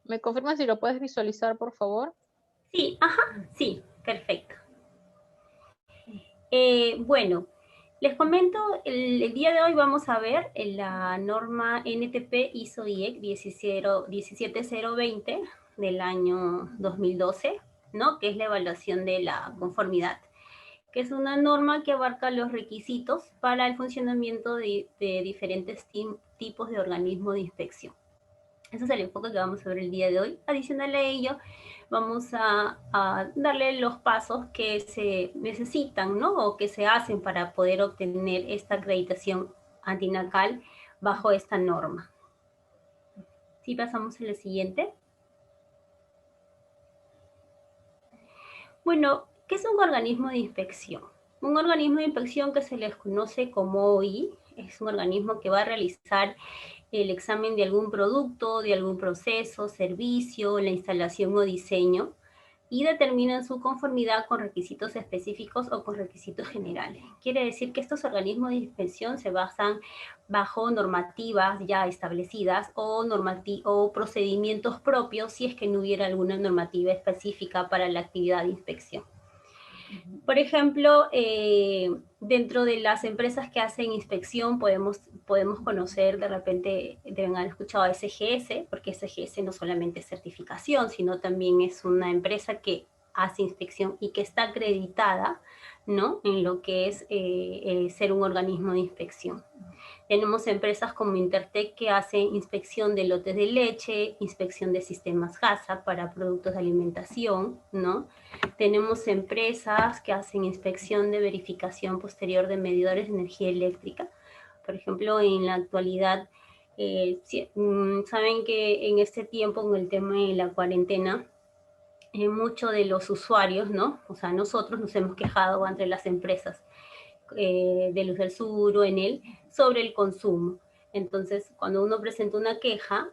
¿Me confirmas si lo puedes visualizar, por favor? Sí, ajá, sí, perfecto. Bueno, les comento, el día de hoy vamos a ver la norma NTP ISO IEC 17020 del año 2012, ¿no? Que es la evaluación de la conformidad, que es una norma que abarca los requisitos para el funcionamiento de diferentes tipos de organismos de inspección. Ese es el enfoque que vamos a ver el día de hoy. Adicional a ello, vamos a darle los pasos que se necesitan, ¿no? O que se hacen para poder obtener esta acreditación antinacal bajo esta norma. Si pasamos a la siguiente. Bueno, ¿qué es un organismo de inspección? Un organismo de inspección que se les conoce como OI es un organismo que va a realizar el examen de algún producto, de algún proceso, servicio, la instalación o diseño, y determinan su conformidad con requisitos específicos o con requisitos generales. Quiere decir que estos organismos de inspección se basan bajo normativas ya establecidas o procedimientos propios si es que no hubiera alguna normativa específica para la actividad de inspección. Por ejemplo, dentro de las empresas que hacen inspección podemos conocer, de repente deben haber escuchado a SGS, porque SGS no solamente es certificación, sino también es una empresa que hace inspección y que está acreditada, ¿no? En lo que es ser un organismo de inspección. Tenemos empresas como Intertech que hacen inspección de lotes de leche, inspección de sistemas HACCP para productos de alimentación, ¿no? Tenemos empresas que hacen inspección de verificación posterior de medidores de energía eléctrica. Por ejemplo, en la actualidad, saben que en este tiempo, con el tema de la cuarentena, muchos de los usuarios, ¿no? O sea, nosotros nos hemos quejado entre las empresas de Luz del Sur o Enel sobre el consumo. Entonces, cuando uno presenta una queja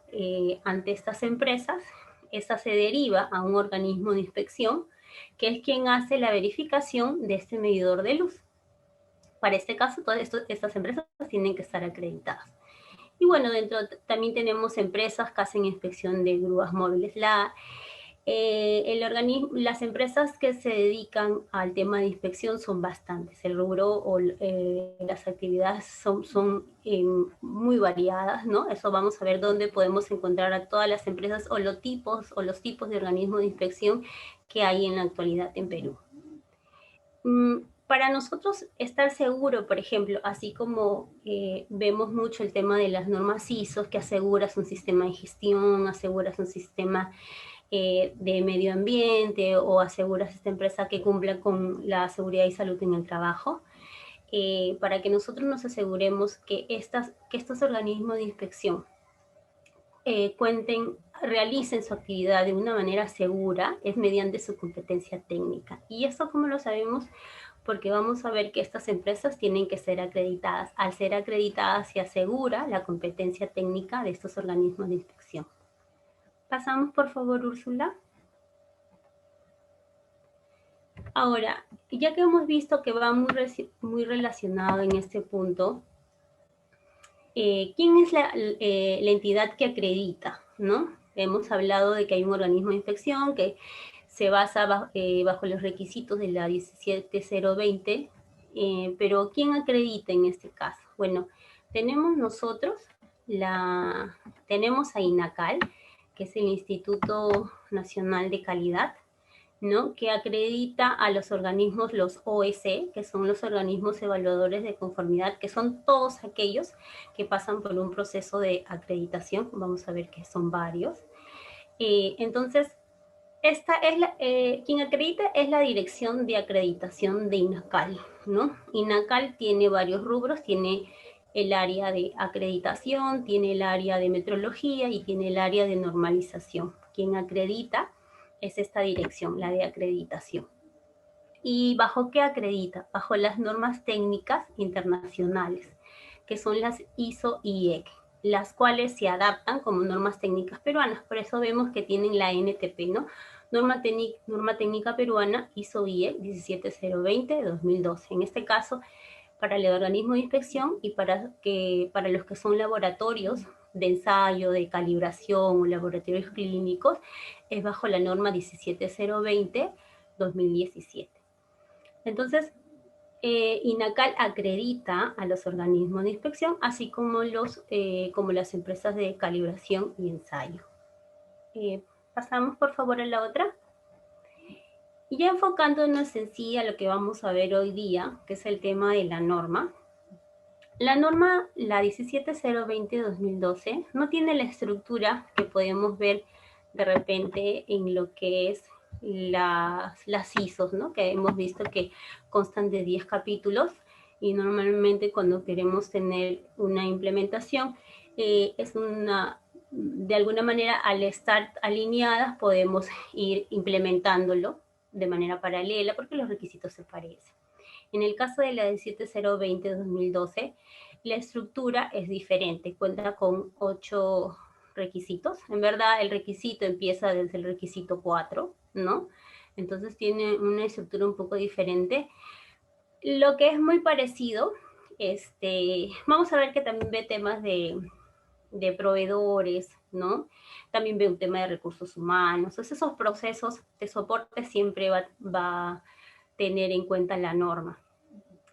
ante estas empresas, esa se deriva a un organismo de inspección que es quien hace la verificación de este medidor de luz. Para este caso, todas estas empresas tienen que estar acreditadas. Y bueno, dentro también tenemos empresas que hacen inspección de grúas móviles. Las empresas que se dedican al tema de inspección son bastantes. El rubro o las actividades son muy variadas, ¿no? Eso vamos a ver dónde podemos encontrar a todas las empresas o los tipos de organismos de inspección que hay en la actualidad en Perú. Para nosotros estar seguro, por ejemplo, así como vemos mucho el tema de las normas ISO, que aseguras un sistema de gestión, aseguras un sistema de medio ambiente o aseguras esta empresa que cumpla con la seguridad y salud en el trabajo, para que nosotros nos aseguremos que estos organismos de inspección realicen su actividad de una manera segura, es mediante su competencia técnica. ¿Y esto cómo lo sabemos? Porque vamos a ver que estas empresas tienen que ser acreditadas. Al ser acreditadas se asegura la competencia técnica de estos organismos de inspección. Pasamos, por favor, Úrsula. Ahora, ya que hemos visto que va muy relacionado en este punto, ¿quién es la entidad que acredita? ¿No? Hemos hablado de que hay un organismo de inspección que se basa bajo los requisitos de la 17020, pero ¿quién acredita en este caso? Bueno, tenemos nosotros, tenemos a INACAL, que es el Instituto Nacional de Calidad, ¿no? Que acredita a los organismos, los OEC, que son los organismos evaluadores de conformidad, que son todos aquellos que pasan por un proceso de acreditación. Vamos a ver que son varios. Entonces, quien acredita es la Dirección de Acreditación de INACAL, ¿no? INACAL tiene varios rubros, tiene el área de acreditación, tiene el área de metrología y tiene el área de normalización. Quien acredita es esta dirección, la de acreditación. ¿Y bajo qué acredita? Bajo las normas técnicas internacionales, que son las ISO y IEC, las cuales se adaptan como normas técnicas peruanas. Por eso vemos que tienen la NTP, ¿no? Norma técnica peruana ISO IEC 17020-2012. En este caso, para el organismo de inspección y para los que son laboratorios de ensayo, de calibración o laboratorios clínicos, es bajo la norma 17020-2017. Entonces, INACAL acredita a los organismos de inspección, así como las empresas de calibración y ensayo. Pasamos, por favor, a la otra. Y ya enfocándonos en sí a lo que vamos a ver hoy día, que es el tema de la norma. La norma, la 17020-2012, no tiene la estructura que podemos ver de repente en lo que es las ISOs, ¿no? Que hemos visto que constan de 10 capítulos y normalmente cuando queremos tener una implementación, de alguna manera al estar alineadas podemos ir implementándolo de manera paralela porque los requisitos se parecen. En el caso de la 17020-2012, la estructura es diferente, cuenta con 8 requisitos. En verdad, el requisito empieza desde el requisito 4, ¿no? Entonces tiene una estructura un poco diferente. Lo que es muy parecido, vamos a ver que también ve temas de proveedores, ¿no? También ve un tema de recursos humanos. Entonces, esos procesos de soporte siempre va a tener en cuenta la norma.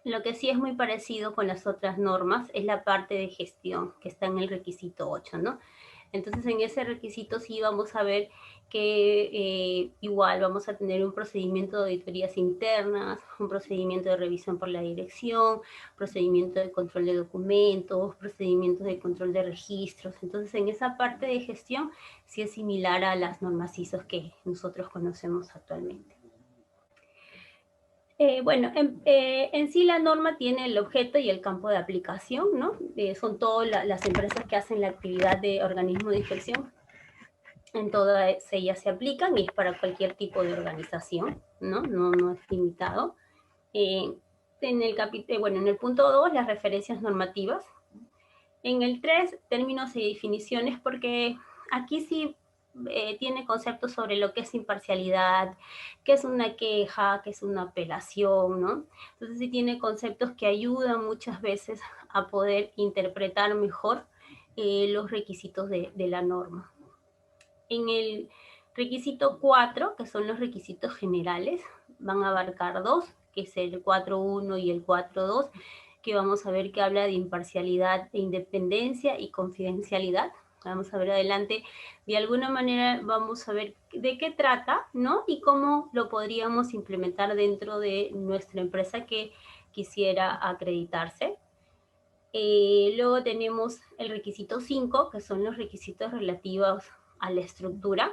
Lo que sí es muy parecido con las otras normas es la parte de gestión, que está en el requisito 8, ¿no? Entonces, en ese requisito sí vamos a ver que igual vamos a tener un procedimiento de auditorías internas, un procedimiento de revisión por la dirección, procedimiento de control de documentos, procedimientos de control de registros. Entonces, en esa parte de gestión sí es similar a las normas ISO que nosotros conocemos actualmente. Bueno, en sí la norma tiene el objeto y el campo de aplicación, ¿no? Son todas las empresas que hacen la actividad de organismo de inspección. En todas ellas se aplican y es para cualquier tipo de organización, ¿no? No es limitado. En el punto 2, las referencias normativas. En el 3, términos y definiciones, porque aquí sí tiene conceptos sobre lo que es imparcialidad, qué es una queja, qué es una apelación, ¿no? Entonces sí tiene conceptos que ayudan muchas veces a poder interpretar mejor los requisitos de la norma. En el requisito 4, que son los requisitos generales, van a abarcar 2, que es el 4.1 y el 4.2, que vamos a ver que habla de imparcialidad e independencia y confidencialidad. Vamos a ver adelante, de alguna manera vamos a ver de qué trata, ¿no? Y cómo lo podríamos implementar dentro de nuestra empresa que quisiera acreditarse. Luego tenemos el requisito 5, que son los requisitos relativos a la estructura.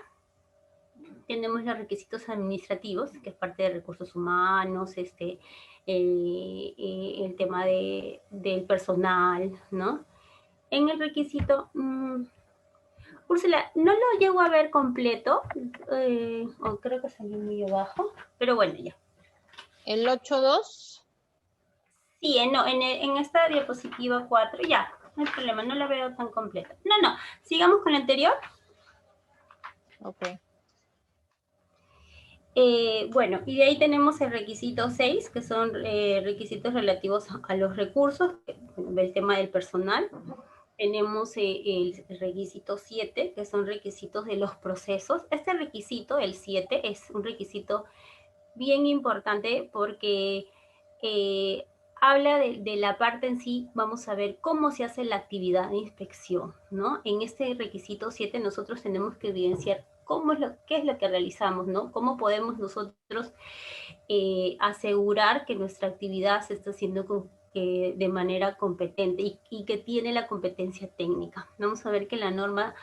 Tenemos los requisitos administrativos, que es parte de recursos humanos, el tema del personal, ¿no? En el requisito, Úrsula, no lo llego a ver completo, o creo que salió muy abajo, pero bueno, ya. ¿El 8.2? Sí, no, en esta diapositiva 4, ya, no hay problema, no la veo tan completa. No, sigamos con la anterior. Ok. Bueno, y de ahí tenemos el requisito 6, que son requisitos relativos a los recursos, el tema del personal. Tenemos el requisito 7, que son requisitos de los procesos. Este requisito, el 7, es un requisito bien importante porque habla de la parte en sí, vamos a ver cómo se hace la actividad de inspección, ¿no? En este requisito 7 nosotros tenemos que evidenciar qué es lo que realizamos, ¿no? Cómo podemos nosotros asegurar que nuestra actividad se está haciendo de manera competente y que tiene la competencia técnica. Vamos a ver que la norma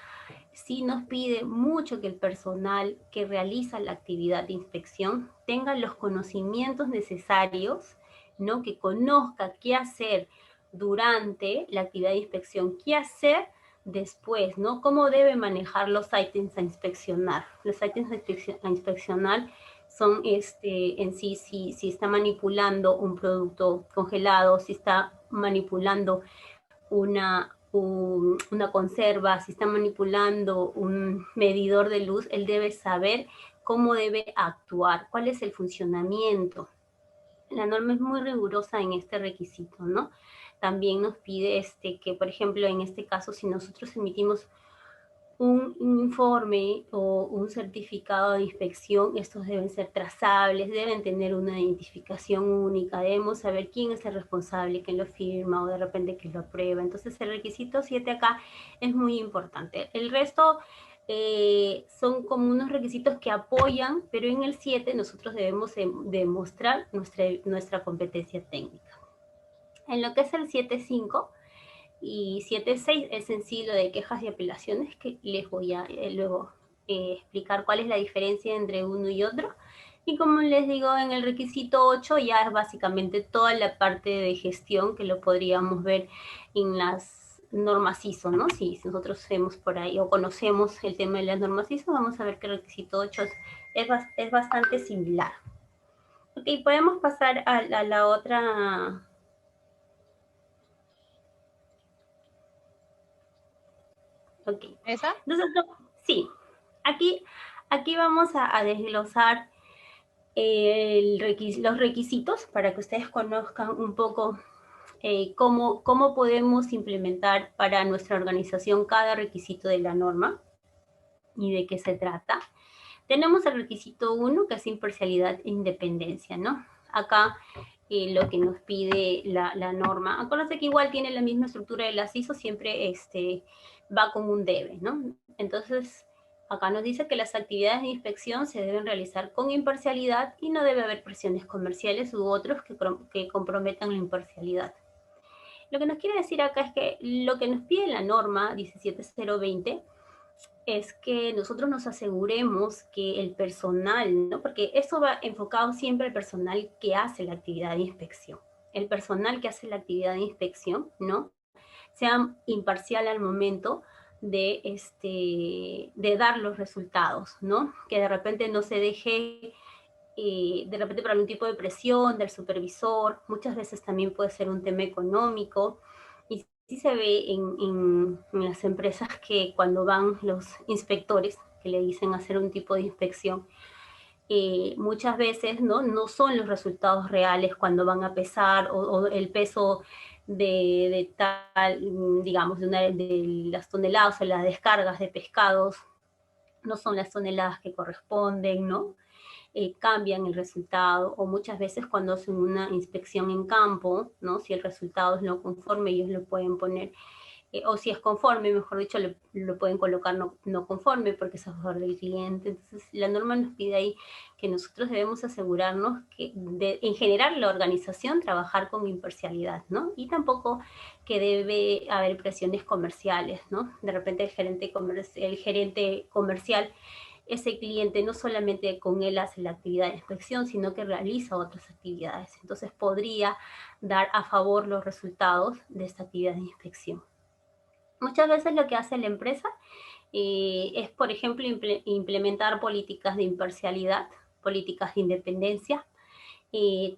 sí nos pide mucho que el personal que realiza la actividad de inspección tenga los conocimientos necesarios, ¿no? Que conozca qué hacer durante la actividad de inspección, qué hacer después, ¿no? Cómo debe manejar los ítems a inspeccionar. Los ítems a inspeccionar son en sí, si está manipulando un producto congelado, si está manipulando una conserva, si está manipulando un medidor de luz, él debe saber cómo debe actuar, cuál es el funcionamiento. La norma es muy rigurosa en este requisito, ¿no? también nos pide que, por ejemplo, en este caso, si nosotros emitimos un informe o un certificado de inspección, estos deben ser trazables, deben tener una identificación única, debemos saber quién es el responsable, quién lo firma o de repente quién lo aprueba. Entonces el requisito 7 acá es muy importante. El resto son como unos requisitos que apoyan, pero en el 7 nosotros debemos demostrar nuestra competencia técnica. En lo que es el 7.5 y 7.6 es en sí lo de quejas y apelaciones, que les voy a luego explicar cuál es la diferencia entre uno y otro. Y como les digo, en el requisito 8 ya es básicamente toda la parte de gestión que lo podríamos ver en las normas ISO, ¿no? Si nosotros vemos por ahí o conocemos el tema de las normas ISO, vamos a ver que el requisito 8 es bastante similar. Ok, podemos pasar a la otra. Ok. ¿Esa? Entonces, sí, aquí vamos a desglosar los requisitos para que ustedes conozcan un poco cómo podemos implementar para nuestra organización cada requisito de la norma y de qué se trata. Tenemos el requisito 1, que es imparcialidad e independencia, ¿no? Acá lo que nos pide la norma. Acuérdense que igual tiene la misma estructura de las ISO, siempre va como un debe, ¿no? Entonces, acá nos dice que las actividades de inspección se deben realizar con imparcialidad y no debe haber presiones comerciales u otros que comprometan la imparcialidad. Lo que nos quiere decir acá es que lo que nos pide la norma 17020 es que nosotros nos aseguremos que el personal, ¿no? Porque eso va enfocado siempre al personal que hace la actividad de inspección. El personal que hace la actividad de inspección, ¿no? Sea imparcial al momento de dar los resultados, ¿no? Que de repente no se deje, de repente por algún tipo de presión del supervisor, muchas veces también puede ser un tema económico, y sí se ve en las empresas que cuando van los inspectores, que le dicen hacer un tipo de inspección, muchas veces no son los resultados reales cuando van a pesar o el peso de tal, digamos, de las toneladas o las descargas de pescados, no son las toneladas que corresponden, ¿no? Cambian el resultado, o muchas veces cuando hacen una inspección en campo, ¿no? Si el resultado es no conforme, ellos lo pueden poner, o si es conforme, mejor dicho, lo pueden colocar no conforme porque es a favor del cliente. Entonces, la norma nos pide ahí que nosotros debemos asegurarnos que en general la organización trabajar con imparcialidad, ¿no? Y tampoco que debe haber presiones comerciales, ¿no? De repente el gerente comercial, ese cliente no solamente con él hace la actividad de inspección, sino que realiza otras actividades. Entonces podría dar a favor los resultados de esta actividad de inspección. Muchas veces lo que hace la empresa es, por ejemplo, implementar políticas de imparcialidad, políticas de independencia.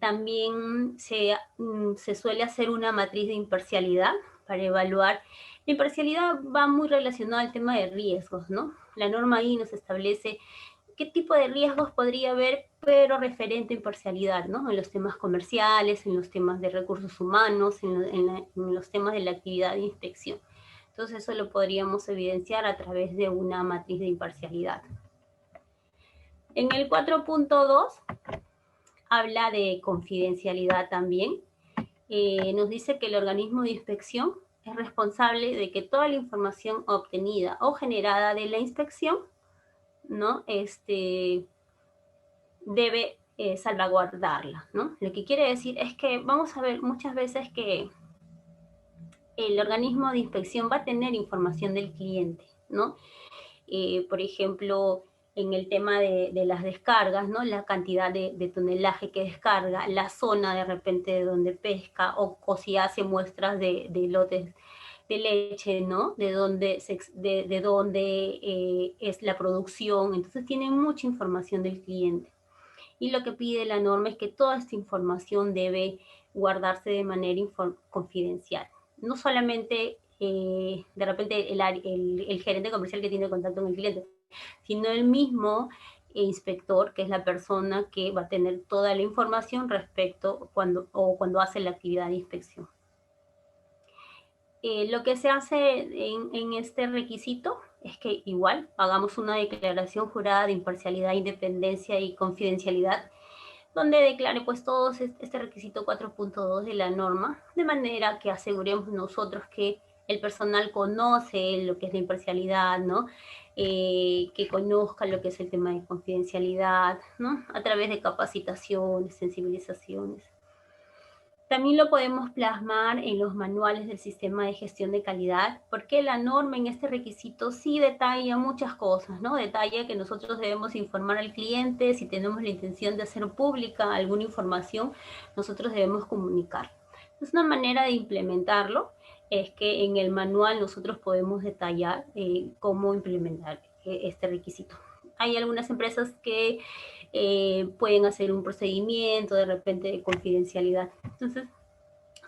También se suele hacer una matriz de imparcialidad para evaluar. La imparcialidad va muy relacionada al tema de riesgos, ¿no? La norma ahí nos establece qué tipo de riesgos podría haber, pero referente a imparcialidad, ¿no? En los temas comerciales, en los temas de recursos humanos, en los temas de la actividad de inspección. Entonces eso lo podríamos evidenciar a través de una matriz de imparcialidad. En el 4.2 habla de confidencialidad también. Nos dice que el organismo de inspección es responsable de que toda la información obtenida o generada de la inspección, ¿no? Debe salvaguardarla, ¿no? Lo que quiere decir es que vamos a ver muchas veces que el organismo de inspección va a tener información del cliente, ¿no? Por ejemplo, en el tema de las descargas, ¿no? La cantidad de tonelaje que descarga, la zona de repente de donde pesca, o si hace muestras de lotes de leche, ¿no? De dónde es la producción. Entonces tienen mucha información del cliente. Y lo que pide la norma es que toda esta información debe guardarse de manera confidencial. No solamente de repente el gerente comercial que tiene contacto con el cliente, sino el mismo inspector, que es la persona que va a tener toda la información respecto cuando hace la actividad de inspección. Lo que se hace en este requisito es que igual hagamos una declaración jurada de imparcialidad, independencia y confidencialidad, donde declare pues todo este requisito 4.2 de la norma, de manera que aseguremos nosotros que el personal conoce lo que es la imparcialidad, ¿no? Que conozca lo que es el tema de confidencialidad, ¿no? A través de capacitaciones, sensibilizaciones. También lo podemos plasmar en los manuales del sistema de gestión de calidad, porque la norma en este requisito sí detalla muchas cosas, ¿no? Detalla que nosotros debemos informar al cliente, si tenemos la intención de hacer pública alguna información, nosotros debemos comunicar. Entonces, una manera de implementarlo es que en el manual nosotros podemos detallar cómo implementar este requisito. Hay algunas empresas que pueden hacer un procedimiento de repente de confidencialidad. Entonces,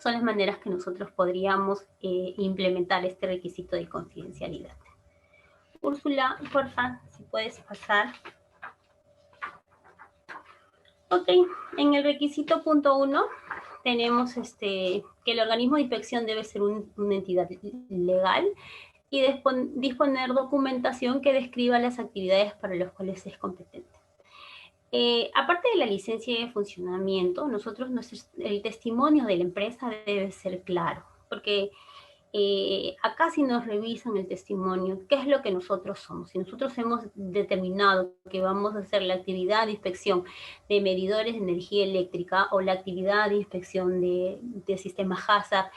son las maneras que nosotros podríamos implementar este requisito de confidencialidad. Úrsula, porfa, si puedes pasar. Ok, en el requisito punto 1 tenemos que el organismo de inspección debe ser una entidad legal y disponer documentación que describa las actividades para las cuales es competente. Aparte de la licencia de funcionamiento, el testimonio de la empresa debe ser claro, porque acá si nos revisan el testimonio, ¿qué es lo que nosotros somos? Si nosotros hemos determinado que vamos a hacer la actividad de inspección de medidores de energía eléctrica o la actividad de inspección de sistema HACCP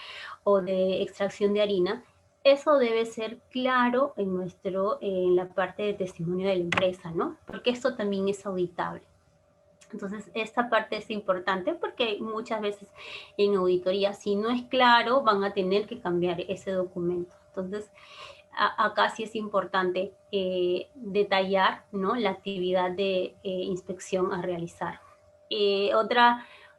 o de extracción de harina, eso debe ser claro en la parte de testimonio de la empresa, ¿no? Porque esto también es auditable. Entonces, esta parte es importante porque muchas veces en auditoría, si no es claro, van a tener que cambiar ese documento. Entonces, acá sí es importante detallar, ¿no?, la actividad de inspección a realizar. Otro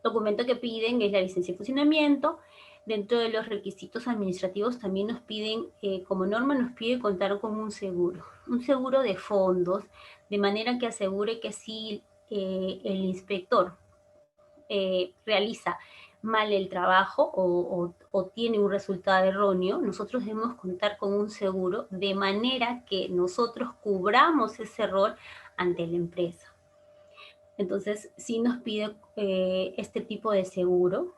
documento que piden es la licencia de funcionamiento. Dentro de los requisitos administrativos también nos piden, como norma nos pide contar con un seguro de fondos, de manera que asegure que si el inspector realiza mal el trabajo o tiene un resultado erróneo, nosotros debemos contar con un seguro de manera que nosotros cubramos ese error ante la empresa. Entonces, sí nos pide este tipo de seguro.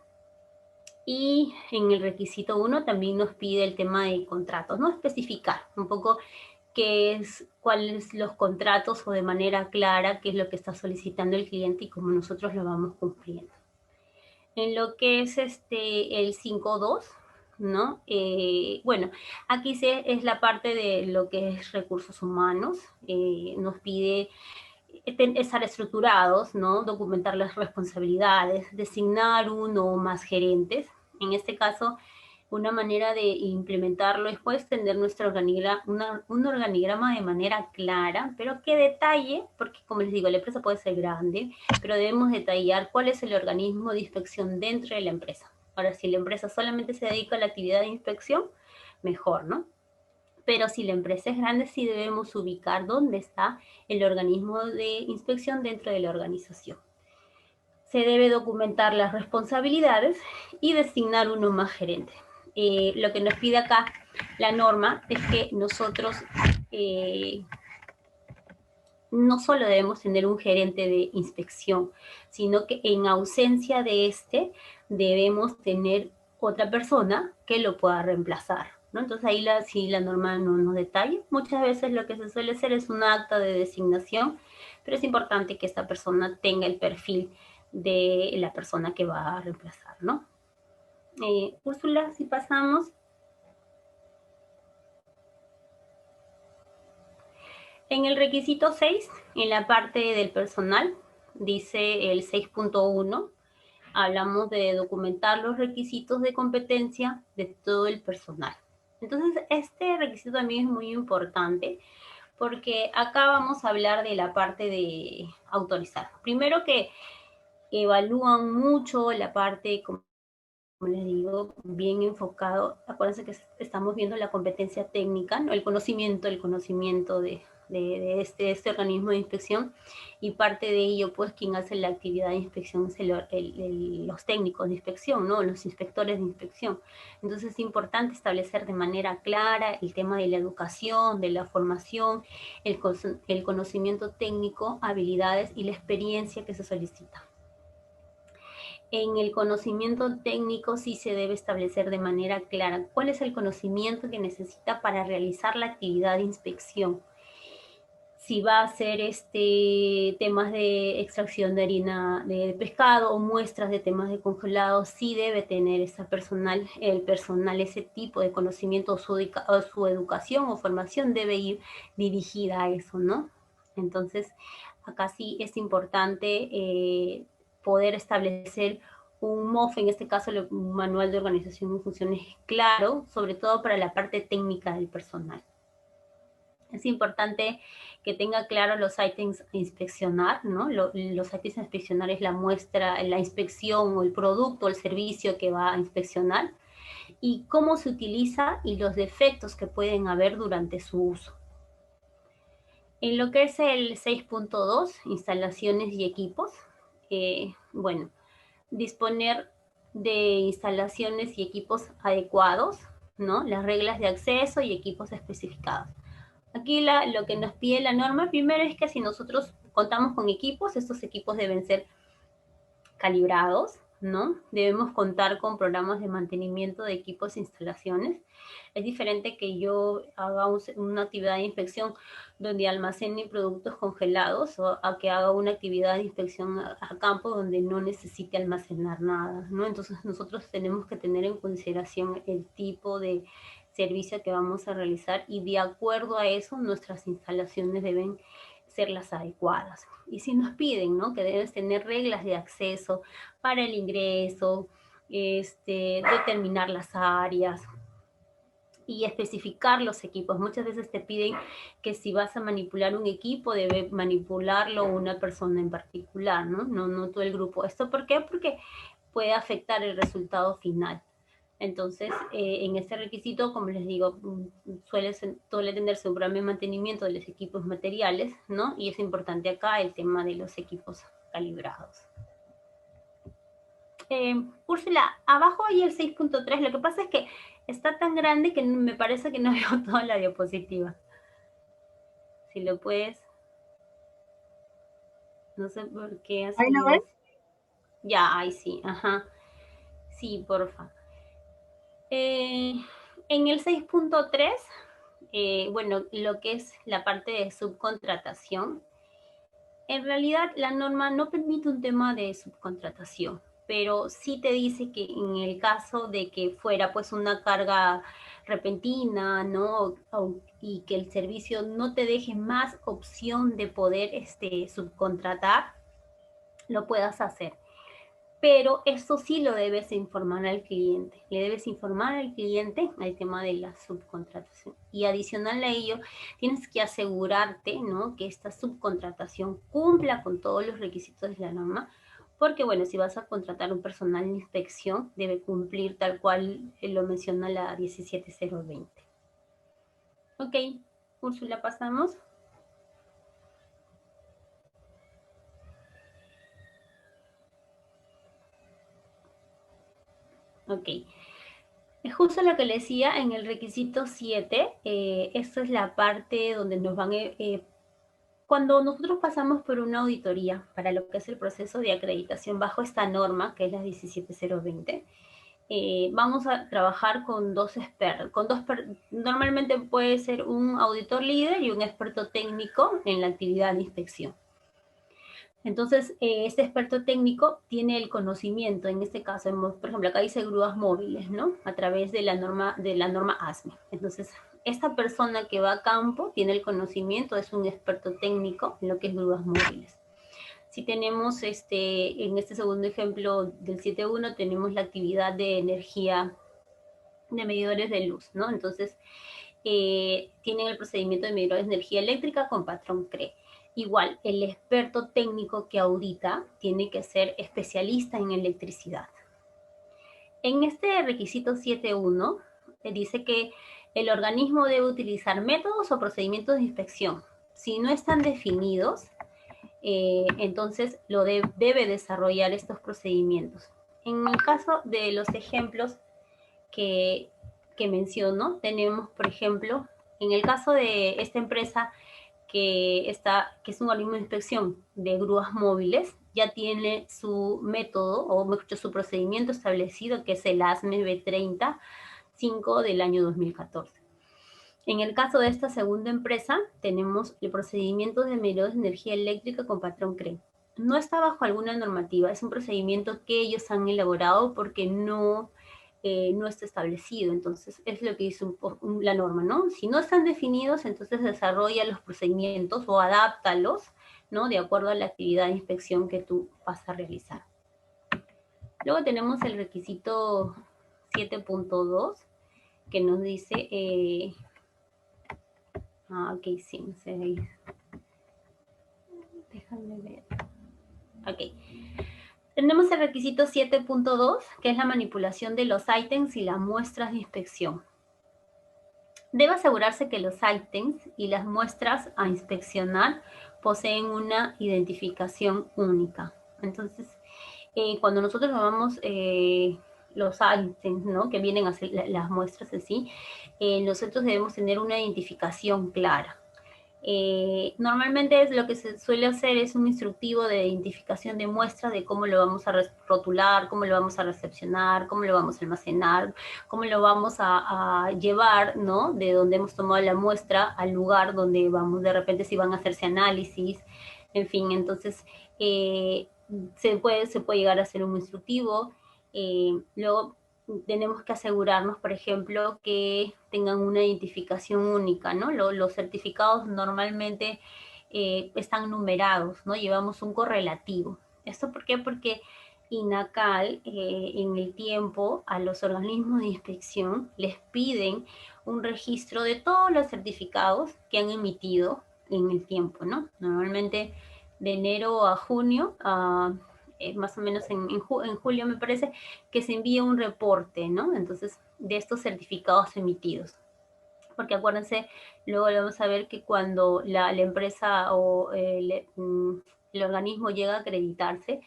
Y en el requisito 1 también nos pide el tema de contratos, ¿no? Especificar un poco cuáles los contratos o de manera clara qué es lo que está solicitando el cliente y cómo nosotros lo vamos cumpliendo. En lo que es el 5.2, ¿no? Bueno, aquí es la parte de lo que es recursos humanos. Nos pide estar estructurados, ¿no? Documentar las responsabilidades, designar uno o más gerentes. En este caso, una manera de implementarlo es pues tener nuestro un organigrama de manera clara, pero que detalle, porque como les digo, la empresa puede ser grande, pero debemos detallar cuál es el organismo de inspección dentro de la empresa. Ahora, si la empresa solamente se dedica a la actividad de inspección, mejor, ¿no? Pero si la empresa es grande, sí debemos ubicar dónde está el organismo de inspección dentro de la organización. Se debe documentar las responsabilidades y designar uno más gerente. Lo que nos pide acá la norma es que nosotros no solo debemos tener un gerente de inspección, sino que en ausencia de debemos tener otra persona que lo pueda reemplazar, ¿no? Entonces ahí sí la norma no nos detalla. Muchas veces lo que se suele hacer es un acta de designación, pero es importante que esta persona tenga el perfil de la persona que va a reemplazar, ¿no? Úrsula, si pasamos. En el requisito 6, en la parte del personal, dice el 6.1, hablamos de documentar los requisitos de competencia de todo el personal. Entonces, este requisito también es muy importante porque acá vamos a hablar de la parte de autorizar. Primero que evalúan mucho la parte, como les digo, bien enfocado. Acuérdense que estamos viendo la competencia técnica, ¿no? El conocimiento este organismo de inspección, y parte de ello, pues, quien hace la actividad de inspección es los técnicos de inspección, ¿no? Los inspectores de inspección. Entonces es importante establecer de manera clara el tema de la educación, de la formación, el conocimiento técnico, habilidades y la experiencia que se solicita. En el conocimiento técnico sí se debe establecer de manera clara cuál es el conocimiento que necesita para realizar la actividad de inspección. Si va a hacer temas de extracción de harina de pescado o muestras de temas de congelado, sí debe tener el personal ese tipo de conocimiento, o su educación o formación debe ir dirigida a eso, ¿no? Entonces, acá sí es importante poder establecer un MOF, en este caso un manual de organización y funciones claro, sobre todo para la parte técnica del personal. Es importante que tenga claro los ítems a inspeccionar, ¿no? Los ítems a inspeccionar es la muestra, la inspección o el producto o el servicio que va a inspeccionar, y cómo se utiliza y los defectos que pueden haber durante su uso. En lo que es el 6.2, instalaciones y equipos, bueno, disponer de instalaciones y equipos adecuados, ¿no? Las reglas de acceso y equipos especificados. Aquí lo que nos pide la norma primero es que si nosotros contamos con equipos, estos equipos deben ser calibrados, ¿no? Debemos contar con programas de mantenimiento de equipos e instalaciones. Es diferente que yo haga una actividad de inspección donde almacene productos congelados, o a que haga una actividad de inspección a campo donde no necesite almacenar nada, ¿no? Entonces nosotros tenemos que tener en consideración el tipo de servicio que vamos a realizar, y de acuerdo a eso nuestras instalaciones deben ser las adecuadas. Y si nos piden, ¿no?, que debes tener reglas de acceso para el ingreso, determinar las áreas y especificar los equipos. Muchas veces te piden que si vas a manipular un equipo, debe manipularlo una persona en particular, ¿no? No todo el grupo. ¿Esto por qué? Porque puede afectar el resultado final. Entonces, en este requisito, como les digo, suele tenerse un programa de mantenimiento de los equipos materiales, ¿no? Y es importante acá el tema de los equipos calibrados. Úrsula, abajo hay el 6.3, lo que pasa es que está tan grande que me parece que no veo toda la diapositiva. Si lo puedes... No sé por qué ha salido. ¿Ahí lo ves? Ya, ahí sí, ajá. Sí, porfa. En el 6.3, bueno, lo que es la parte de subcontratación, en realidad la norma no permite un tema de subcontratación, pero sí te dice que en el caso de que fuera pues una carga repentina, ¿no? Y que el servicio no te deje más opción de poder subcontratar, lo puedas hacer. Pero eso sí lo debes informar al cliente. Le debes informar al cliente al tema de la subcontratación. Y adicional a ello, tienes que asegurarte, ¿no?, que esta subcontratación cumpla con todos los requisitos de la norma, porque, bueno, si vas a contratar un personal de inspección, debe cumplir tal cual lo menciona la 17020. Ok, Úrsula, pasamos. Ok. Es justo lo que le decía en el requisito 7, esto es la parte donde nos van, cuando nosotros pasamos por una auditoría para lo que es el proceso de acreditación bajo esta norma, que es la 17020, vamos a trabajar con dos expertos, normalmente puede ser un auditor líder y un experto técnico en la actividad de inspección. Entonces, este experto técnico tiene el conocimiento, en este caso, por ejemplo, acá dice grúas móviles, ¿no? A través de la norma ASME. Entonces, esta persona que va a campo tiene el conocimiento, es un experto técnico en lo que es grúas móviles. Si tenemos, en este segundo ejemplo del 7.1, tenemos la actividad de energía, de medidores de luz, ¿no? Entonces, tienen el procedimiento de medidores de energía eléctrica con patrón CRE. Igual, el experto técnico que audita tiene que ser especialista en electricidad. En este requisito 7.1 dice que el organismo debe utilizar métodos o procedimientos de inspección Si no están definidos, entonces debe desarrollar estos procedimientos. En el caso de los ejemplos que menciono, tenemos, por ejemplo, en el caso de esta empresa que es un organismo de inspección de grúas móviles, ya tiene su método, o mejor dicho, su procedimiento establecido, que es el ASME B30 5 del año 2014. En el caso de esta segunda empresa, tenemos el procedimiento de medidores de energía eléctrica con patrón CREN. No está bajo alguna normativa, es un procedimiento que ellos han elaborado porque no está establecido. Entonces, es lo que dice la norma, ¿no? Si no están definidos, entonces desarrolla los procedimientos o adáptalos, ¿no? De acuerdo a la actividad de inspección que tú vas a realizar. Luego tenemos el requisito 7.2, que nos dice... ok, sí, no sé ahí. Déjame ver. Ok. Tenemos el requisito 7.2, que es la manipulación de los ítems y las muestras de inspección. Debe asegurarse que los ítems y las muestras a inspeccionar poseen una identificación única. Entonces, cuando nosotros llamamos los ítems, ¿no?, que vienen a ser las muestras en sí, nosotros debemos tener una identificación clara. Normalmente es lo que se suele hacer es un instructivo de identificación de muestras, de cómo lo vamos a rotular, cómo lo vamos a recepcionar, cómo lo vamos a almacenar, cómo lo vamos a llevar, ¿no?, de donde hemos tomado la muestra al lugar donde vamos, de repente si van a hacerse análisis, en fin. Entonces se puede llegar a hacer un instructivo. Luego tenemos que asegurarnos, por ejemplo, que tengan una identificación única, ¿no? Los certificados normalmente están numerados, ¿no? Llevamos un correlativo. ¿Esto por qué? Porque INACAL en el tiempo a los organismos de inspección les piden un registro de todos los certificados que han emitido en el tiempo, ¿no? Normalmente de enero a junio, más o menos en julio me parece, que se envía un reporte, ¿no? Entonces, de estos certificados emitidos. Porque acuérdense, luego vamos a ver que cuando la empresa o el organismo llega a acreditarse,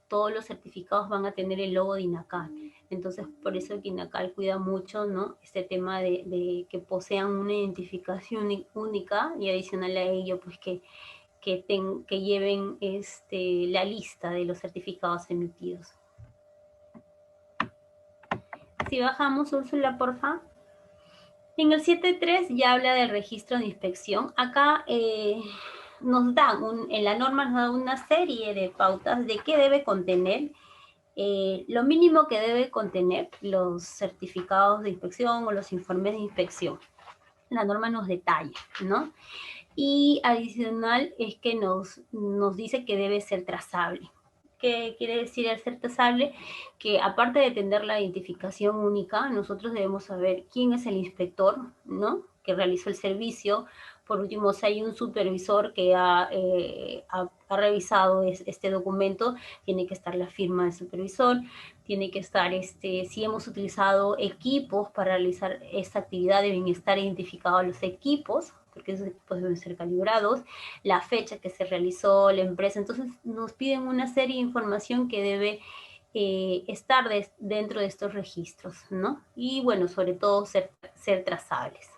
todos los certificados van a tener el logo de INACAL. Entonces, por eso que INACAL cuida mucho, ¿no?, este tema de que posean una identificación única, y adicional a ello, pues que lleven la lista de los certificados emitidos. Si bajamos, Úrsula, porfa. En el 7.3 ya habla del registro de inspección. Acá nos da, en la norma nos da una serie de pautas de qué debe contener, lo mínimo que debe contener los certificados de inspección o los informes de inspección. La norma nos detalla, ¿no? Y adicional es que nos dice que debe ser trazable. ¿Qué quiere decir el ser trazable? Que aparte de tener la identificación única, nosotros debemos saber quién es el inspector, ¿no?, que realizó el servicio. Por último, si hay un supervisor que ha revisado este documento, tiene que estar la firma del supervisor, tiene que estar, si hemos utilizado equipos para realizar esta actividad, deben estar identificados los equipos, porque esos equipos deben ser calibrados, la fecha que se realizó la empresa. Entonces nos piden una serie de información que debe estar dentro de estos registros, ¿no? Y bueno, sobre todo ser trazables.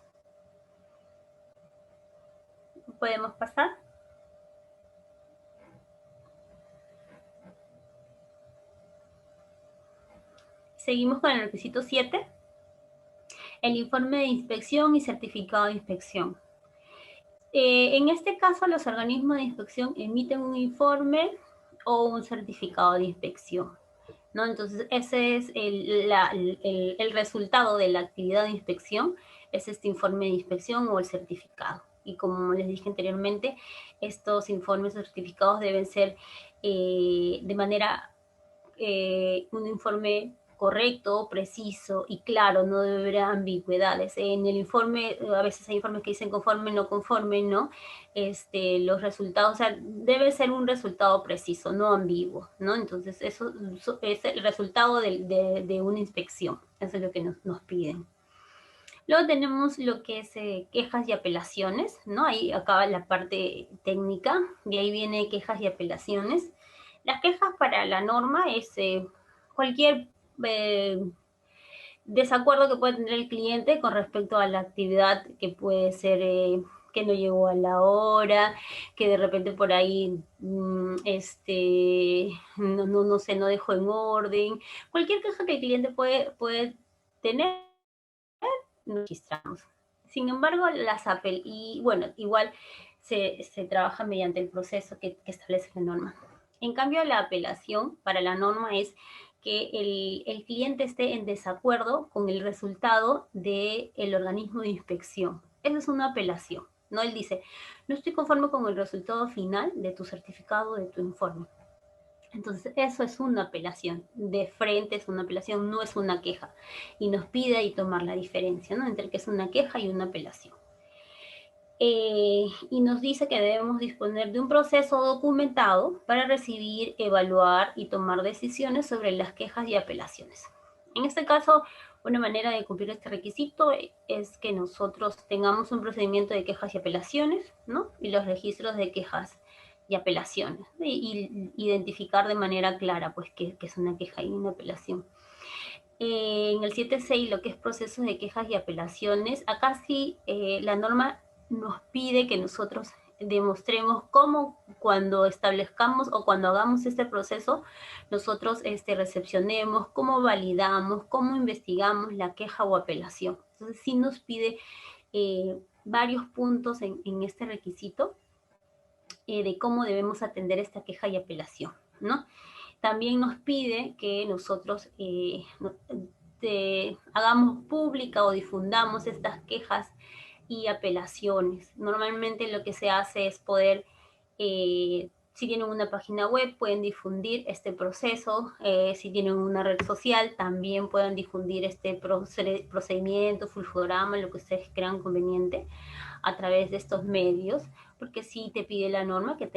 ¿Podemos pasar? Seguimos con el requisito 7. El informe de inspección y certificado de inspección. En este caso, los organismos de inspección emiten un informe o un certificado de inspección, ¿no? Entonces, ese es el resultado de la actividad de inspección, es este informe de inspección o el certificado. Y como les dije anteriormente, estos informes o certificados deben ser de manera, un informe correcto, preciso y claro, no debe haber ambigüedades. En el informe, a veces hay informes que dicen conforme, no conforme, ¿no? Los resultados, o sea, debe ser un resultado preciso, no ambiguo, ¿no? Entonces, eso es el resultado de una inspección. Eso es lo que nos piden. Luego tenemos lo que es quejas y apelaciones, ¿no? Ahí acaba la parte técnica, de ahí viene quejas y apelaciones. Las quejas para la norma es cualquier desacuerdo que puede tener el cliente con respecto a la actividad, que puede ser que no llegó a la hora, que de repente por ahí no sé, no dejó en orden. Cualquier queja que el cliente puede tener, no registramos. Sin embargo, y bueno, igual se trabaja mediante el proceso que establece la norma. En cambio, la apelación para la norma es que el cliente esté en desacuerdo con el resultado del organismo de inspección. Esa es una apelación, ¿no? Él dice, no estoy conforme con el resultado final de tu certificado, de tu informe. Entonces, eso es una apelación. De frente es una apelación, no es una queja. Y nos pide ahí tomar la diferencia, ¿no? Entre que es una queja y una apelación. Y nos dice que debemos disponer de un proceso documentado para recibir, evaluar y tomar decisiones sobre las quejas y apelaciones. En este caso, una manera de cumplir este requisito es que nosotros tengamos un procedimiento de quejas y apelaciones, ¿no? Y los registros de quejas y apelaciones, y identificar de manera clara, pues, qué es una queja y una apelación. En el 7.6, lo que es procesos de quejas y apelaciones, acá sí la norma nos pide que nosotros demostremos cómo, cuando establezcamos o cuando hagamos este proceso, nosotros recepcionemos, cómo validamos, cómo investigamos la queja o apelación. Entonces sí nos pide varios puntos en este requisito de cómo debemos atender esta queja y apelación, ¿no? También nos pide que nosotros hagamos pública o difundamos estas quejas y apelaciones. Normalmente lo que se hace es poder, si tienen una página web, pueden difundir este proceso. Si tienen una red social, también pueden difundir este procedimiento, fulgorama, lo que ustedes crean conveniente, a través de estos medios, porque sí te pide la norma que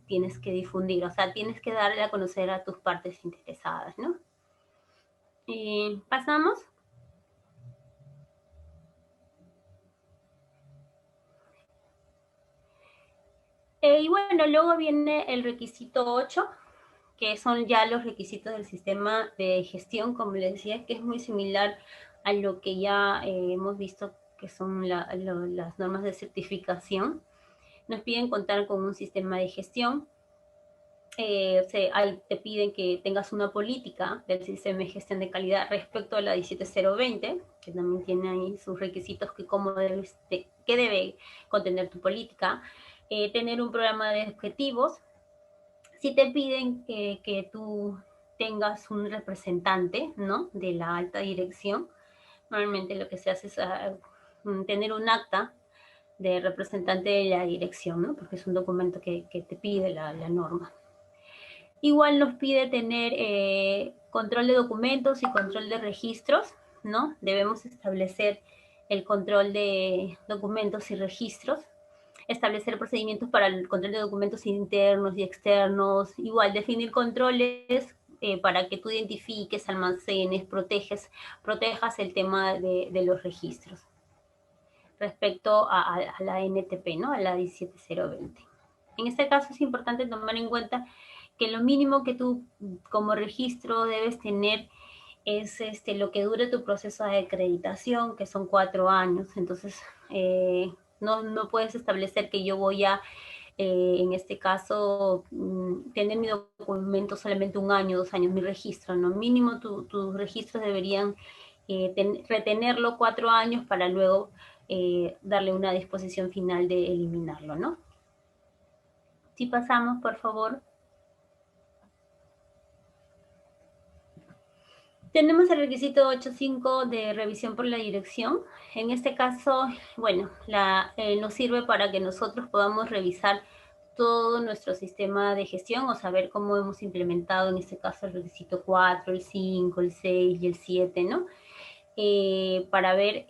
tienes que difundir, o sea, tienes que darle a conocer a tus partes interesadas, ¿no? Pasamos. Y bueno, luego viene el requisito 8, que son ya los requisitos del sistema de gestión, como les decía, que es muy similar a lo que ya hemos visto que son las normas de certificación. Nos piden contar con un sistema de gestión. Te piden que tengas una política del sistema de gestión de calidad respecto a la 17020, que también tiene ahí sus requisitos que debe contener tu política. Tener un programa de objetivos. Si te piden que tú tengas un representante, ¿no?, de la alta dirección. Normalmente lo que se hace es tener un acta de representante de la dirección, ¿no?, porque es un documento que te pide la norma. Igual nos pide tener control de documentos y control de registros, ¿no? Debemos establecer el control de documentos y registros, establecer procedimientos para el control de documentos internos y externos, igual definir controles para que tú identifiques, almacenes, protejas el tema de los registros respecto a la NTP, ¿no?, a la 17020. En este caso es importante tomar en cuenta que lo mínimo que tú como registro debes tener es lo que dure tu proceso de acreditación, que son 4 años. Entonces, no puedes establecer que yo voy a, en este caso, tener mi documento solamente 1 año, 2 años, mi registro, ¿no? Mínimo tus registros deberían retenerlo 4 años para luego darle una disposición final de eliminarlo, ¿no? Si pasamos, por favor. Tenemos el requisito 8.5 de revisión por la dirección. En este caso, bueno, nos sirve para que nosotros podamos revisar todo nuestro sistema de gestión o saber cómo hemos implementado, en este caso, el requisito 4, el 5, el 6 y el 7, ¿no? Para ver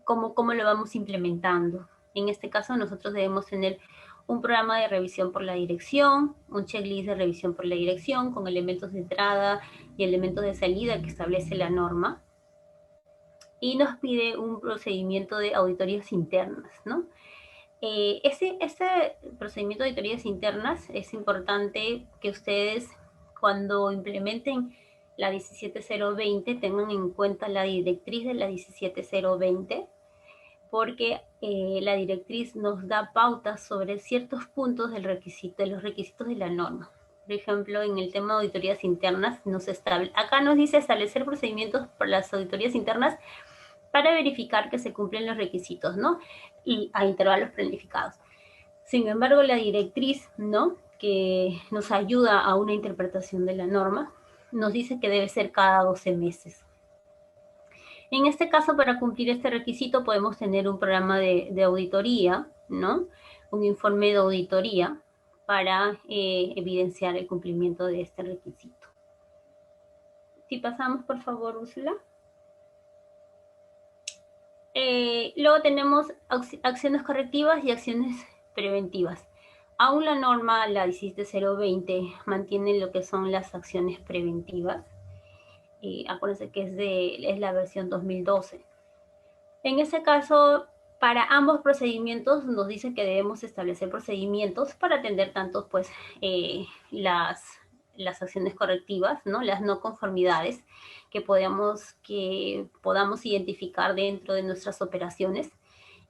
cómo lo vamos implementando. En este caso, nosotros debemos tener un programa de revisión por la dirección, un checklist de revisión por la dirección con elementos de entrada y elementos de salida que establece la norma. y nos pide un procedimiento de auditorías internas, ¿no? Este procedimiento de auditorías internas es importante que ustedes, cuando implementen la 17020, tengan en cuenta la directriz de la 17020, porque la directriz nos da pautas sobre ciertos puntos de los requisitos de la norma. Por ejemplo, en el tema de auditorías internas, acá nos dice establecer procedimientos para las auditorías internas para verificar que se cumplen los requisitos, ¿no? Y a intervalos planificados. Sin embargo, la directriz, ¿no?, que nos ayuda a una interpretación de la norma, nos dice que debe ser cada 12 meses. En este caso, para cumplir este requisito, podemos tener un programa de auditoría, ¿no?, un informe de auditoría para evidenciar el cumplimiento de este requisito. Si pasamos, por favor, Úrsula. Luego tenemos acciones correctivas y acciones preventivas. Aún la norma, la 17020, mantiene lo que son las acciones preventivas. Acuérdense que es la versión 2012. En ese caso, para ambos procedimientos nos dice que debemos establecer procedimientos para atender tanto pues las acciones correctivas, ¿no?, las no conformidades que podamos identificar dentro de nuestras operaciones,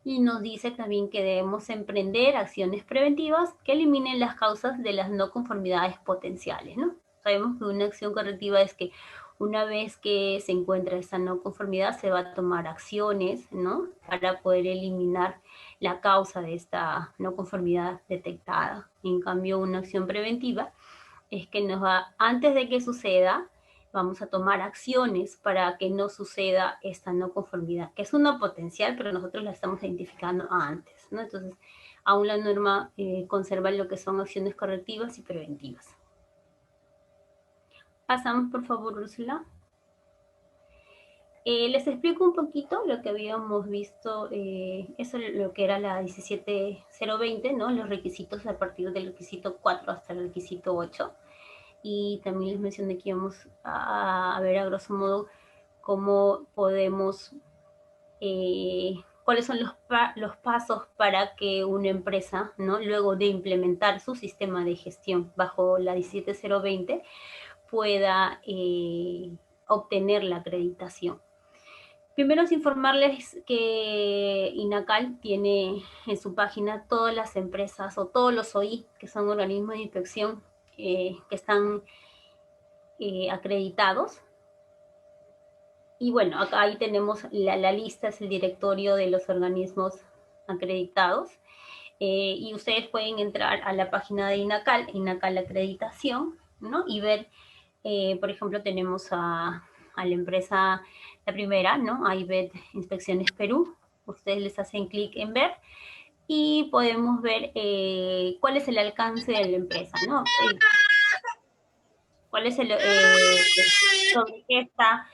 y nos dice también que debemos emprender acciones preventivas que eliminen las causas de las no conformidades potenciales, ¿no? Sabemos que una acción correctiva es que una vez que se encuentra esa no conformidad, se va a tomar acciones, ¿no?, para poder eliminar la causa de esta no conformidad detectada. En cambio, una acción preventiva es que antes de que suceda, vamos a tomar acciones para que no suceda esta no conformidad, que es una potencial, pero nosotros la estamos identificando antes, ¿no? Entonces, aún la norma conserva lo que son acciones correctivas y preventivas. Pasamos, por favor, Úrsula. Les explico un poquito lo que habíamos visto, eso es lo que era la 17020, ¿no?, los requisitos a partir del requisito 4 hasta el requisito 8. Y también les mencioné que íbamos a ver a grosso modo cómo podemos, cuáles son los pasos para que una empresa, ¿no?, luego de implementar su sistema de gestión bajo la 17020, pueda obtener la acreditación. Primero es informarles que INACAL tiene en su página todas las empresas o todos los OI, que son organismos de inspección que están acreditados. Y bueno, acá ahí tenemos la lista, es el directorio de los organismos acreditados. Y ustedes pueden entrar a la página de INACAL Acreditación, ¿no?, y ver, por ejemplo, tenemos a la empresa, la primera, ¿no?, AIBET Inspecciones Perú. Ustedes les hacen clic en ver y podemos ver cuál es el alcance de la empresa, ¿no? Cuál es sobre qué está,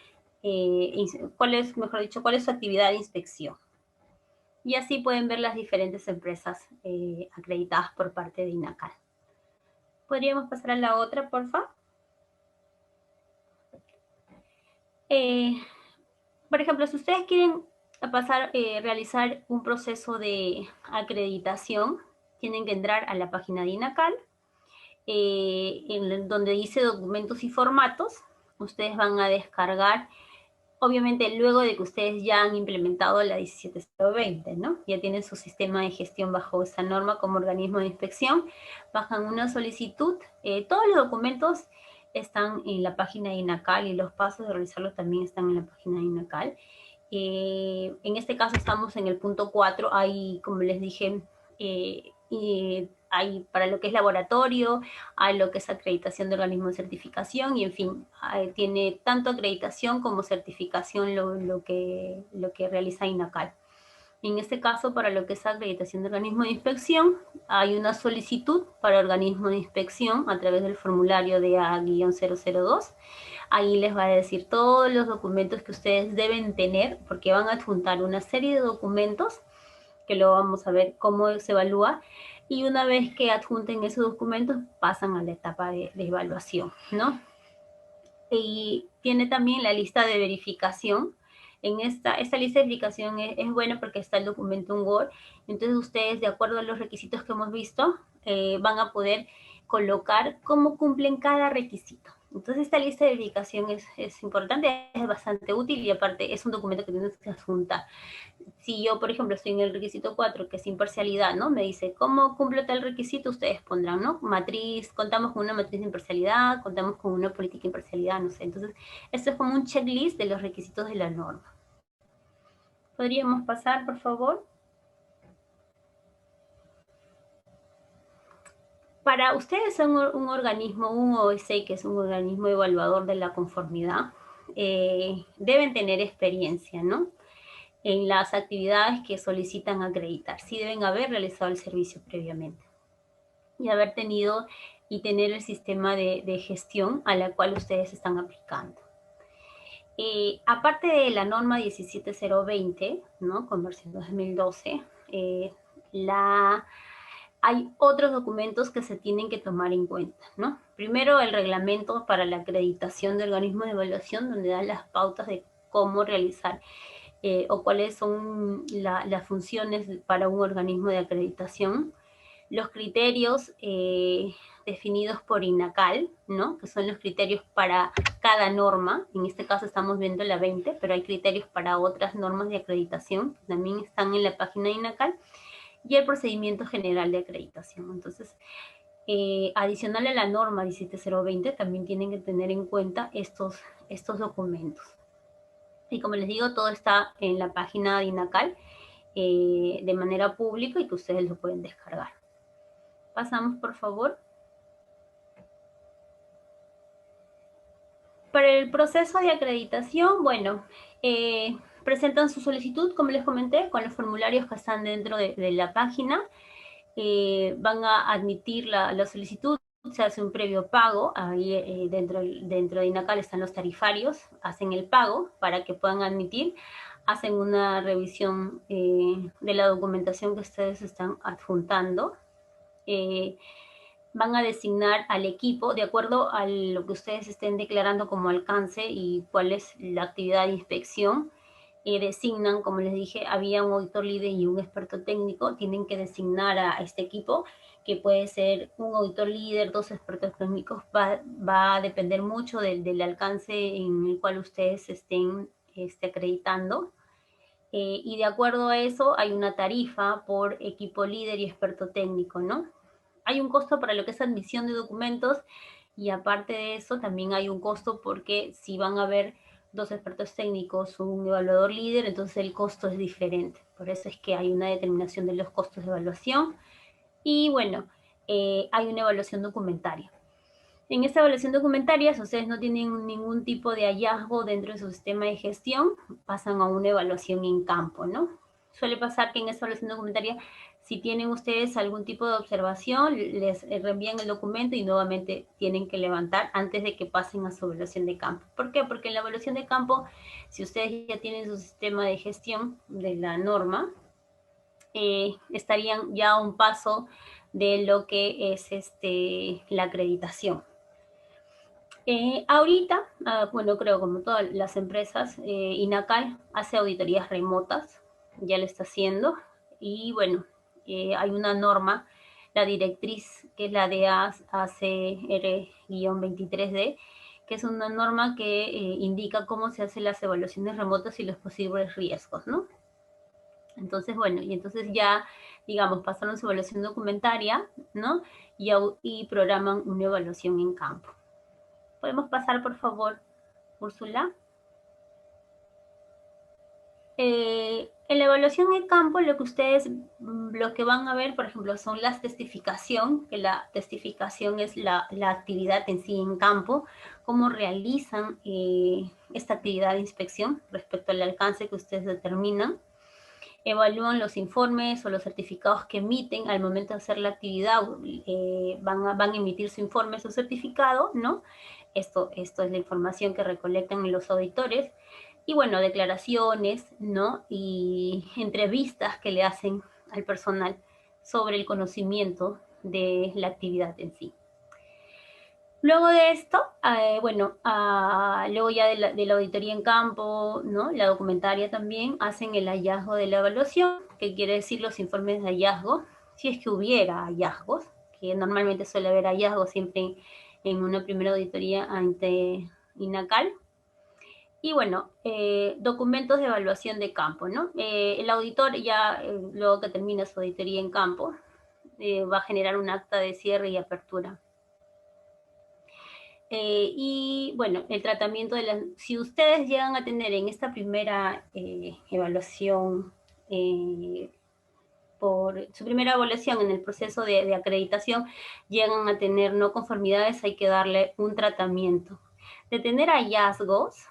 cuál es su actividad de inspección. Y así pueden ver las diferentes empresas acreditadas por parte de INACAL. ¿Podríamos pasar a la otra, por favor? Por ejemplo, si ustedes quieren realizar un proceso de acreditación, tienen que entrar a la página de INACAL, donde dice documentos y formatos. Ustedes van a descargar, obviamente luego de que ustedes ya han implementado la 17020, ¿no? Ya tienen su sistema de gestión bajo esa norma como organismo de inspección, bajan una solicitud, todos los documentos están en la página de INACAL y los pasos de realizarlos también están en la página de INACAL. En este caso estamos en el punto 4, hay, como les dije, hay para lo que es laboratorio, hay lo que es acreditación de organismo de certificación, y en fin, tiene tanto acreditación como certificación lo que realiza INACAL. En este caso, para lo que es acreditación de organismo de inspección, hay una solicitud para organismo de inspección a través del formulario de A-002. Ahí les va a decir todos los documentos que ustedes deben tener, porque van a adjuntar una serie de documentos, que luego vamos a ver cómo se evalúa, y una vez que adjunten esos documentos, pasan a la etapa de evaluación, ¿no? Y tiene también la lista de verificación, En esta lista de verificación es buena porque está el documento en Word. Entonces ustedes, de acuerdo a los requisitos que hemos visto, van a poder colocar cómo cumplen cada requisito. Entonces esta lista de verificación es importante, es bastante útil y aparte es un documento que tienes que adjuntar. Si yo, por ejemplo, estoy en el requisito 4, que es imparcialidad, ¿no? Me dice, ¿cómo cumple tal requisito? Ustedes pondrán, ¿no? Matriz, contamos con una matriz de imparcialidad, contamos con una política de imparcialidad, no sé. Entonces, esto es como un checklist de los requisitos de la norma. ¿Podríamos pasar, por favor? Para ustedes son un organismo, un OSC, que es un organismo evaluador de la conformidad, deben tener experiencia, ¿no? En las actividades que solicitan acreditar. Sí deben haber realizado el servicio previamente y haber tenido y tener el sistema de gestión a la cual ustedes están aplicando. Aparte de la norma 17020, ¿no? Conversión 2012, hay otros documentos que se tienen que tomar en cuenta, ¿no? Primero, el reglamento para la acreditación de organismos de evaluación, donde da las pautas de cómo realizar o cuáles son las funciones para un organismo de acreditación. Los criterios definidos por INACAL, ¿no? Que son los criterios para cada norma. En este caso estamos viendo la 20, pero hay criterios para otras normas de acreditación que también están en la página de INACAL. Y el procedimiento general de acreditación. Entonces, adicional a la norma 17020, también tienen que tener en cuenta estos documentos. Y como les digo, todo está en la página de INACAL de manera pública y que ustedes lo pueden descargar. Pasamos, por favor. Para el proceso de acreditación, bueno, presentan su solicitud, como les comenté, con los formularios que están dentro de la página. Van a admitir la solicitud, se hace un previo pago, ahí dentro de INACAL están los tarifarios, hacen el pago para que puedan admitir, hacen una revisión de la documentación que ustedes están adjuntando, van a designar al equipo de acuerdo a lo que ustedes estén declarando como alcance y cuál es la actividad de inspección. Designan, como les dije, había un auditor líder y un experto técnico, tienen que designar a este equipo, que puede ser un auditor líder, 2 expertos técnicos, va a depender mucho del alcance en el cual ustedes estén acreditando. Y de acuerdo a eso hay una tarifa por equipo líder y experto técnico, ¿no? Hay un costo para lo que es admisión de documentos y aparte de eso también hay un costo porque si van a haber 2 expertos técnicos, un evaluador líder, entonces el costo es diferente. Por eso es que hay una determinación de los costos de evaluación y bueno, hay una evaluación documentaria. En esta evaluación documentaria, si ustedes no tienen ningún tipo de hallazgo dentro de su sistema de gestión, pasan a una evaluación en campo, ¿no? Suele pasar que en esta evaluación documentaria, si tienen ustedes algún tipo de observación, les reenvían el documento y nuevamente tienen que levantar antes de que pasen a su evaluación de campo. ¿Por qué? Porque en la evaluación de campo, si ustedes ya tienen su sistema de gestión de la norma, estarían ya a un paso de lo que es la acreditación. Ahorita, bueno, creo como todas las empresas, INACAL hace auditorías remotas, ya lo está haciendo, y bueno, hay una norma, la directriz, que es la de ACR-23D, que es una norma que indica cómo se hacen las evaluaciones remotas y los posibles riesgos, ¿no? Entonces, bueno, y entonces ya, digamos, pasaron su evaluación documentaria, ¿no? Y programan una evaluación en campo. ¿Podemos pasar, por favor, Úrsula? En la evaluación en campo, lo que van a ver, por ejemplo, son las testificación, que la testificación es la actividad en sí en campo, cómo realizan esta actividad de inspección respecto al alcance que ustedes determinan. Evalúan los informes o los certificados que emiten al momento de hacer la actividad, van a emitir su informe, su certificado, ¿no? Esto es la información que recolectan los auditores. Y bueno, declaraciones, ¿no? Y entrevistas que le hacen al personal sobre el conocimiento de la actividad en sí. Luego de esto, luego ya de la auditoría en campo, ¿no? La documentaria también, hacen el hallazgo de la evaluación, que quiere decir los informes de hallazgo, si es que hubiera hallazgos, que normalmente suele haber hallazgos siempre en una primera auditoría ante INACAL. Y bueno, documentos de evaluación de campo, ¿no? El auditor ya, luego que termina su auditoría en campo, va a generar un acta de cierre y apertura. Y bueno, el tratamiento de las... Si ustedes llegan a tener en esta primera evaluación, por su primera evaluación en el proceso de acreditación, llegan a tener no conformidades, hay que darle un tratamiento. De tener hallazgos,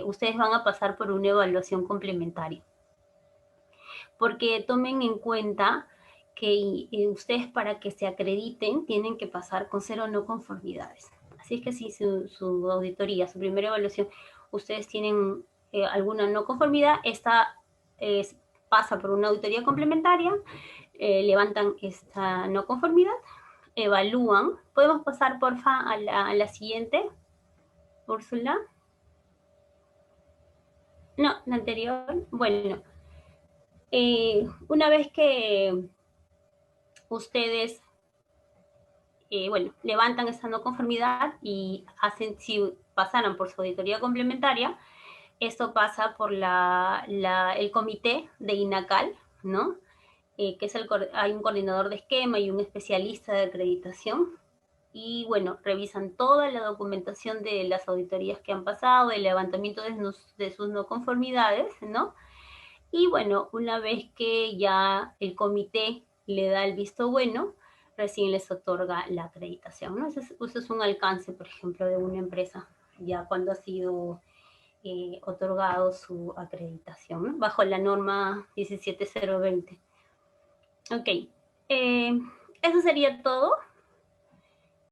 ustedes van a pasar por una evaluación complementaria. Porque tomen en cuenta que ustedes, para que se acrediten, tienen que pasar con 0 no conformidades. Así es que si su auditoría, su primera evaluación, ustedes tienen alguna no conformidad, esta pasa por una auditoría complementaria, levantan esta no conformidad, evalúan. Podemos pasar, porfa, a la siguiente, Úrsula. No, la anterior. Bueno, una vez que ustedes levantan esa no conformidad y hacen, si pasaran por su auditoría complementaria, esto pasa por el comité de INACAL, ¿no? Que es hay un coordinador de esquema y un especialista de acreditación. Y bueno, revisan toda la documentación de las auditorías que han pasado, el levantamiento de sus no conformidades, ¿no? Y bueno, una vez que ya el comité le da el visto bueno, recién les otorga la acreditación, ¿no? Eso es un alcance, por ejemplo, de una empresa, ya cuando ha sido otorgado su acreditación, ¿no? Bajo la norma 17020. Ok, eso sería todo.